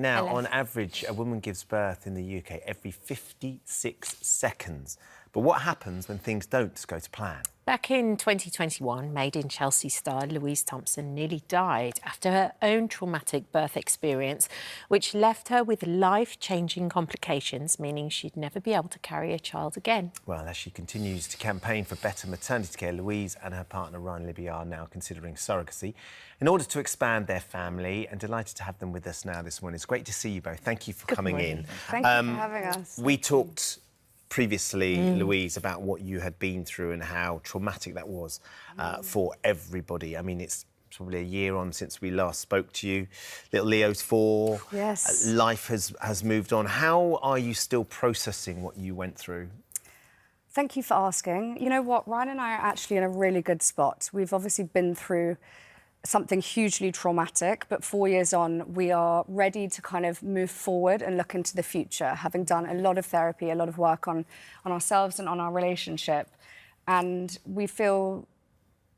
now, Hello. on average, a woman gives birth in the UK every 56 seconds. But what happens when things don't go to plan? Back in 2021, Made in Chelsea star Louise Thompson nearly died after her own traumatic birth experience, which left her with life-changing complications, meaning she'd never be able to carry a child again. Well, as she continues to campaign for better maternity care, Louise and her partner Ryan Libbey are now considering surrogacy in order to expand their family, and delighted to have them with us now this morning. It's great to see you both. Thank you for coming in. Thank you for having us. We talked previously, Louise, about what you had been through and how traumatic that was for everybody. I mean, it's probably a year on since we last spoke to you. Little Leo's 4. Yes. Life has moved on. How are you still processing what you went through? Thank you for asking. You know what, Ryan and I are actually in a really good spot. We've obviously been through something hugely traumatic, but 4 years on, we are ready to kind of move forward and look into the future, having done a lot of therapy, a lot of work on ourselves and on our relationship. And we feel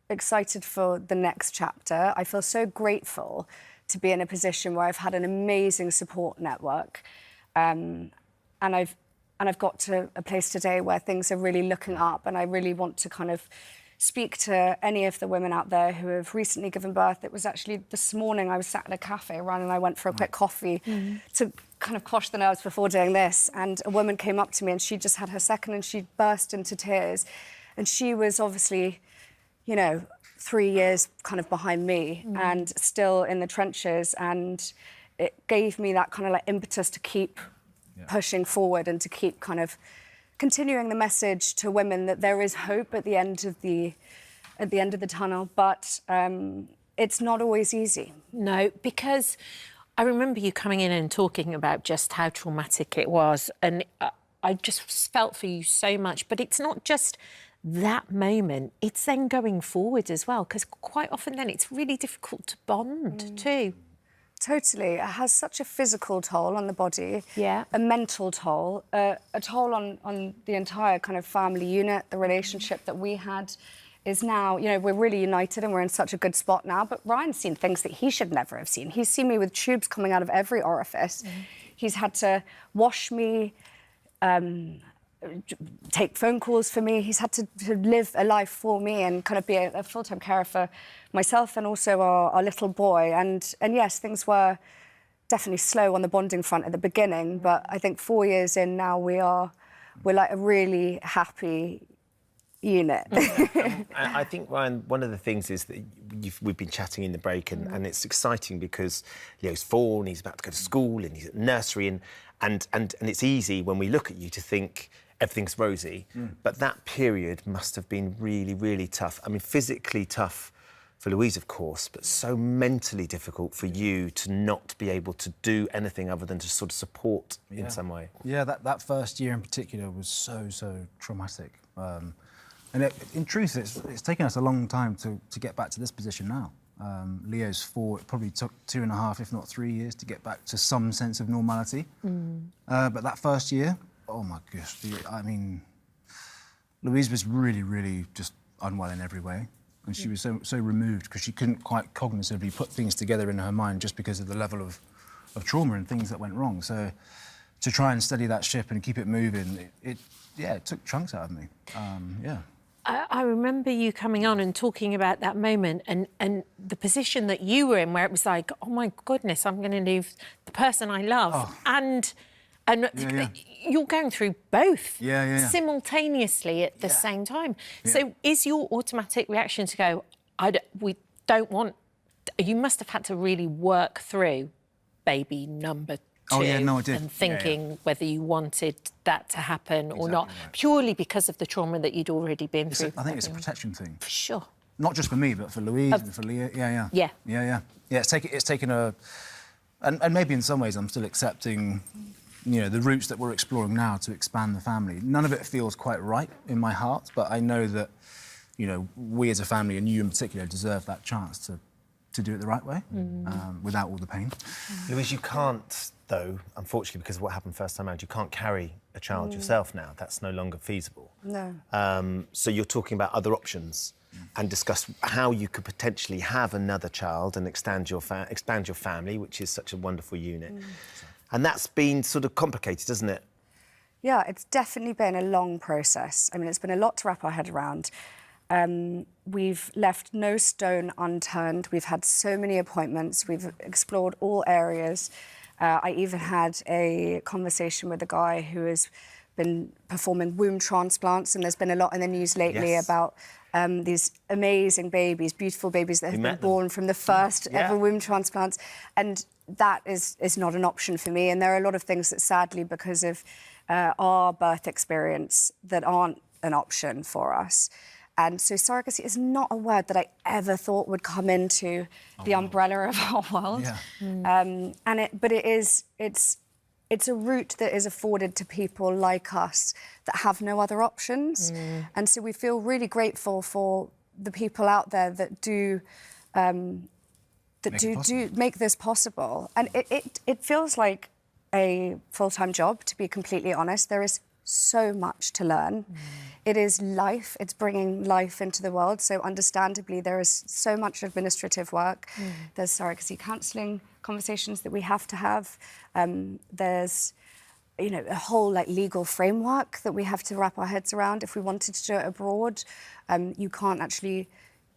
excited for the next chapter. I feel so grateful to be in a position where I've had an amazing support network. And I've got to a place today where things are really looking up, and I really want to kind of speak to any of the women out there who have recently given birth. It was actually this morning I was sat at a cafe, Ryan and I went for a quick coffee to kind of quash the nerves before doing this, and a woman came up to me and she just had her second and she burst into tears. And she was obviously, you know, 3 years kind of behind me and still in the trenches, and it gave me that kind of like impetus to keep pushing forward and to keep kind of continuing the message to women that there is hope at the end of the tunnel, but it's not always easy. No, because I remember you coming in and talking about just how traumatic it was, and I just felt for you so much. But it's not just that moment, it's then going forward as well, because quite often then it's really difficult to bond too. Totally. It has such a physical toll on the body, Yeah. a mental toll, a toll on the entire kind of family unit. The relationship that we had is now, you know, we're really united and we're in such a good spot now, but Ryan's seen things that he should never have seen. He's seen me with tubes coming out of every orifice. He's had to wash me, take phone calls for me. He's had to live a life for me and kind of be a full-time carer for myself and also our little boy. And yes, things were definitely slow on the bonding front at the beginning, but I think 4 years in now we're like a really happy unit. I think, Ryan, one of the things is that we've been chatting in the break, and it's exciting because Leo's 4 and he's about to go to school and he's at nursery, and it's easy when we look at you to think everything's rosy, but that period must have been really, really tough. I mean, physically tough for Louise, of course, but so mentally difficult for you to not be able to do anything other than to sort of support in some way. Yeah, that first year in particular was so traumatic. And in truth, it's taken us a long time to get back to this position now. Leo's 4, it probably took 2.5, if not 3 years, to get back to some sense of normality. But that first year, oh my gosh, I mean, Louise was really just unwell in every way. And she was so removed because she couldn't quite cognitively put things together in her mind just because of the level of trauma and things that went wrong. So to try and steady that ship and keep it moving, it took chunks out of me. I remember you coming on and talking about that moment and the position that you were in, where it was like, oh my goodness, I'm going to leave the person I love, and you're going through both simultaneously at the same time. So is your automatic reaction to go, we don't want... You must have had to really work through baby number 2. Oh, yeah, no, I did. And thinking whether you wanted that to happen or not, purely because of the trauma that you'd already been through. I think it's a protection thing. For sure. Not just for me, but for Louise and for Leo. Yeah, it's taken a... And maybe in some ways I'm still accepting, you know, the routes that we're exploring now to expand the family. None of it feels quite right in my heart, but I know that, you know, we as a family, and you in particular, deserve that chance to do it the right way, without all the pain. Louise, you can't, though, unfortunately, because of what happened first time around, you can't carry a child yourself now. That's no longer feasible. No. So you're talking about other options. and discuss how you could potentially have another child and expand your family, which is such a wonderful unit. And that's been sort of complicated, isn't it? Yeah, it's definitely been a long process. I mean, it's been a lot to wrap our head around. We've left no stone unturned. We've had so many appointments. We've explored all areas. I even had a conversation with a guy who has been performing womb transplants, and there's been a lot in the news lately about these amazing babies, beautiful babies that have been born from the first ever womb transplants. And that is not an option for me. And there are a lot of things that, sadly, because of our birth experience, that aren't an option for us. And so surrogacy is not a word that I ever thought would come into the umbrella of our world. But it's a route that is afforded to people like us that have no other options. And so we feel really grateful for the people out there that do make this possible. And it feels like a full-time job, to be completely honest. There is so much to learn. It is life. It's bringing life into the world. So understandably, there is so much administrative work. There's surrogacy counselling conversations that we have to have. There's, you know, a whole legal framework that we have to wrap our heads around. If we wanted to do it abroad, you can't actually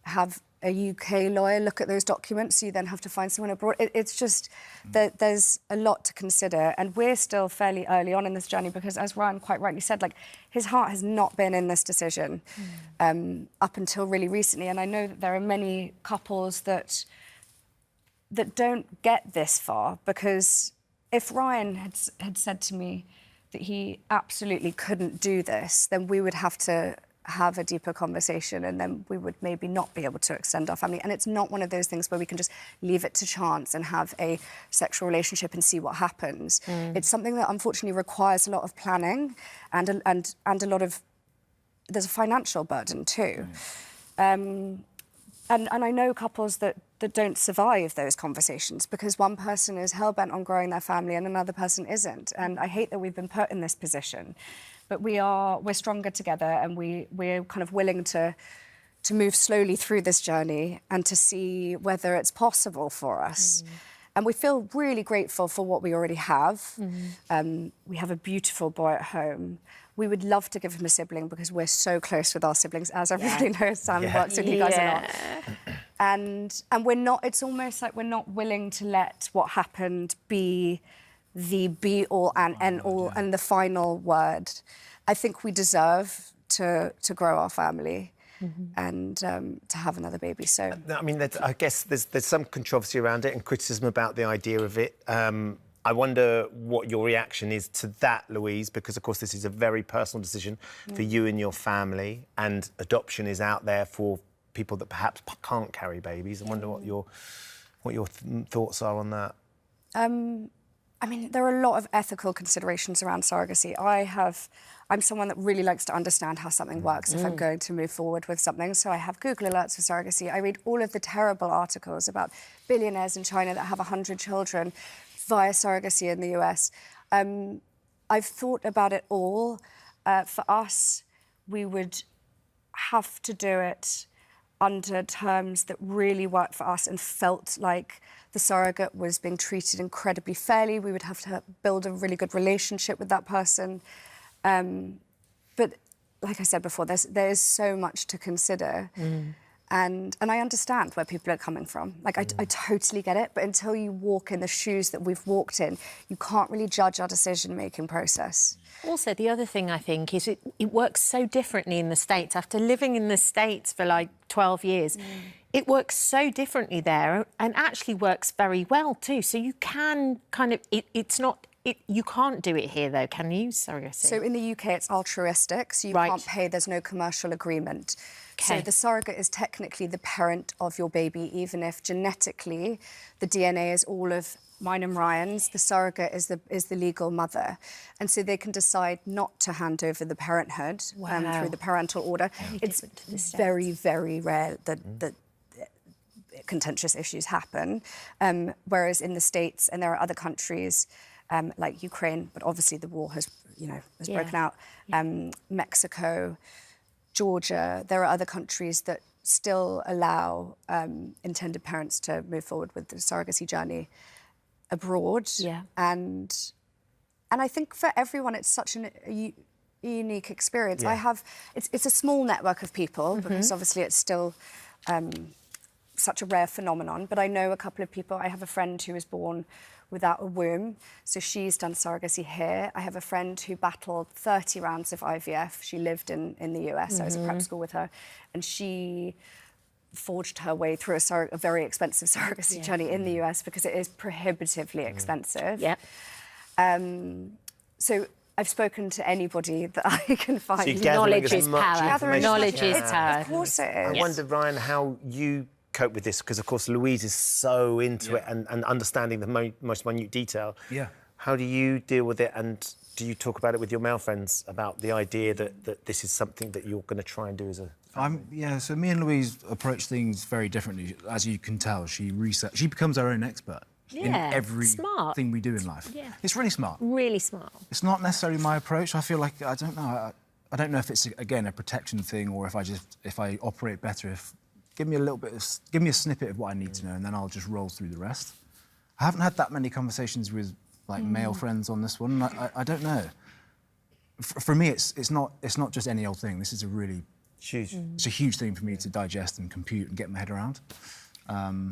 have a UK lawyer look at those documents, so you then have to find someone abroad. It's just that there's a lot to consider, and we're still fairly early on in this journey because, as Ryan quite rightly said, his heart has not been in this decision up until really recently. And I know that there are many couples that don't get this far, because if Ryan had said to me that he absolutely couldn't do this, then we would have to have a deeper conversation, and then we would maybe not be able to extend our family. And it's not one of those things where we can just leave it to chance and have a sexual relationship and see what happens. It's something that unfortunately requires a lot of planning and a lot of... There's a financial burden too. And I know couples that don't survive those conversations because one person is hell-bent on growing their family and another person isn't. And I hate that we've been put in this position. But we're stronger together, and we're kind of willing to move slowly through this journey and to see whether it's possible for us. And we feel really grateful for what we already have. We have a beautiful boy at home. We would love to give him a sibling because we're so close with our siblings, as everybody knows. Sam works with you guys a lot. And we're not... It's almost like we're not willing to let what happened be the be-all and end-all and the final word. I think we deserve to grow our family and to have another baby. So I mean, I guess there's some controversy around it and criticism about the idea of it. I wonder what your reaction is to that, Louise, because, of course, this is a very personal decision for you and your family, and adoption is out there for people that perhaps can't carry babies. I wonder what your thoughts are on that. I mean, there are a lot of ethical considerations around surrogacy. I'm someone that really likes to understand how something works if I'm going to move forward with something. So I have Google alerts for surrogacy. I read all of the terrible articles about billionaires in China that have 100 children via surrogacy in the US. I've thought about it all. For us, we would have to do it under terms that really worked for us and felt like the surrogate was being treated incredibly fairly. We would have to build a really good relationship with that person. But like I said before, there is so much to consider. And I understand where people are coming from. I totally get it. But until you walk in the shoes that we've walked in, you can't really judge our decision-making process. Also, the other thing I think is it works so differently in the States. After living in the States for 12 years, it works so differently there and actually works very well too. So you can kind of... you can't do it here, though, can you? Surrogacy. So in the UK, it's altruistic, so you can't pay. There's no commercial agreement. So the surrogate is technically the parent of your baby, even if genetically the DNA is all of mine and Ryan's. The surrogate is the legal mother, and so they can decide not to hand over the parenthood through the parental order. It's very, very rare that contentious issues happen, whereas in the States and there are other countries. Like Ukraine, but obviously the war has broken out. Mexico, Georgia, there are other countries that still allow intended parents to move forward with the surrogacy journey abroad. Yeah. And I think for everyone, it's such a unique experience. Yeah. It's a small network of people, because obviously it's still such a rare phenomenon. But I know a couple of people. I have a friend who was born without a womb, so she's done surrogacy here. I have a friend who battled 30 rounds of IVF. She lived in the US. I was at prep school with her, and she forged her way through a very expensive surrogacy journey in the US, because it is prohibitively expensive. Yeah. So I've spoken to anybody that I can find. So you're gathering Knowledge as is much power. information Knowledge as you is can. power. Of course it is. I wonder, Ryan, how you cope with this, because of course Louise is so into it and understanding the most minute detail. Yeah. How do you deal with it, and do you talk about it with your male friends about the idea that this is something that you're going to try and do as a family? So me and Louise approach things very differently. As you can tell, she becomes her own expert in everything we do in life. Yeah. It's really smart. Really smart. It's not necessarily my approach. I feel like, I don't know. I don't know if it's, again, a protection thing, or if I operate better. Give me a snippet of what I need to know, and then I'll just roll through the rest. I haven't had that many conversations with male friends on this one. I don't know. For me, it's not just any old thing. This is a really huge. It's a huge thing for me to digest and compute and get my head around.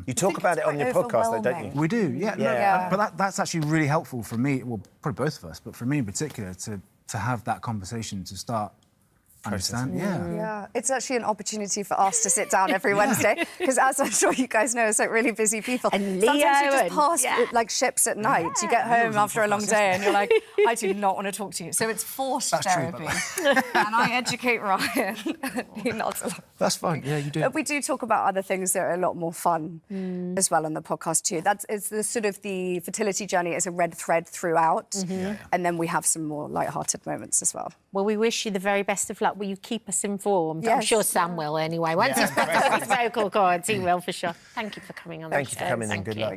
You talk about it on your podcast, though, don't you? We do, yeah. But that's actually really helpful for me. Well, probably both of us, but for me in particular, to have that conversation, to start. Understand? Yeah, it's actually an opportunity for us to sit down every Wednesday, because as I'm sure you guys know, it's like really busy people. And Leo, sometimes you just pass like ships at night. You get home after a long day and you're like, I do not want to talk to you. So it's forced therapy. And I educate Ryan. He nods a lot. That's fine. Yeah, you do. But we do talk about other things that are a lot more fun as well on the podcast too. It's the sort of the fertility journey is a red thread throughout, and then we have some more light-hearted moments as well. Well, we wish you the very best of luck. Will you keep us informed? Yes. I'm sure Sam will anyway. Once he's got off his vocal cords, he will for sure. Thank you for coming on the show. Thank you for coming, and good luck.